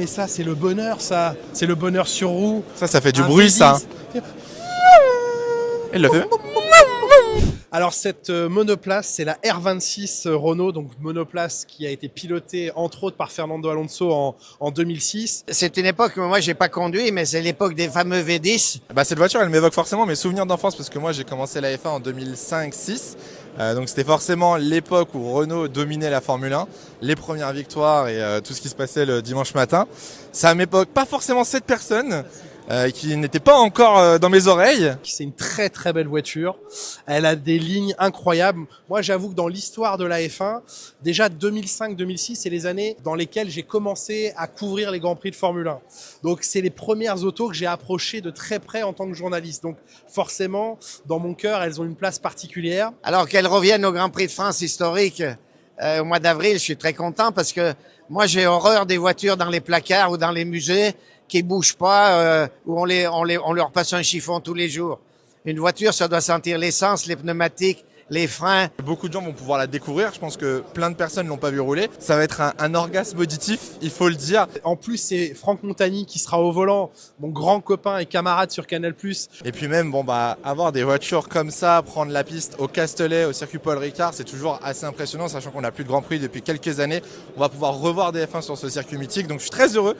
mais ça, c'est le bonheur, ça. C'est le bonheur sur roue. Ça fait du Un bruit, V10. ça. Il l'a fait. Alors cette monoplace, c'est la R26 Renault, donc monoplace qui a été pilotée entre autres par Fernando Alonso en 2006. C'est une époque où moi j'ai pas conduit, mais c'est l'époque des fameux V10. Cette voiture, elle m'évoque forcément mes souvenirs d'enfance parce que moi, j'ai commencé la F1 en 2005-6. Donc c'était forcément l'époque où Renault dominait la Formule 1, les premières victoires et tout ce qui se passait le dimanche matin. Ça m'évoque pas forcément cette personne qui n'était pas encore dans mes oreilles. C'est une très très belle voiture. Elle a des lignes incroyables. Moi, j'avoue que dans l'histoire de la F1, déjà 2005-2006, c'est les années dans lesquelles j'ai commencé à couvrir les Grands Prix de Formule 1. Donc, c'est les premières autos que j'ai approchées de très près en tant que journaliste. Donc, forcément, dans mon cœur, elles ont une place particulière. Alors qu'elles reviennent au Grand Prix de France historique au mois d'avril, je suis très content parce que moi j'ai horreur des voitures dans les placards ou dans les musées qui bougent pas, où on leur passe un chiffon tous les jours. Une voiture, ça doit sentir l'essence, les pneumatiques, les freins. Beaucoup de gens vont pouvoir la découvrir. Je pense que plein de personnes l'ont pas vu rouler. Ça va être un orgasme auditif, il faut le dire. En plus, c'est Franck Montagny qui sera au volant, mon grand copain et camarade sur Canal+. Et puis même, avoir des voitures comme ça, prendre la piste au Castellet, au circuit Paul Ricard, c'est toujours assez impressionnant, sachant qu'on n'a plus de Grand Prix depuis quelques années. On va pouvoir revoir des F1 sur ce circuit mythique, donc je suis très heureux.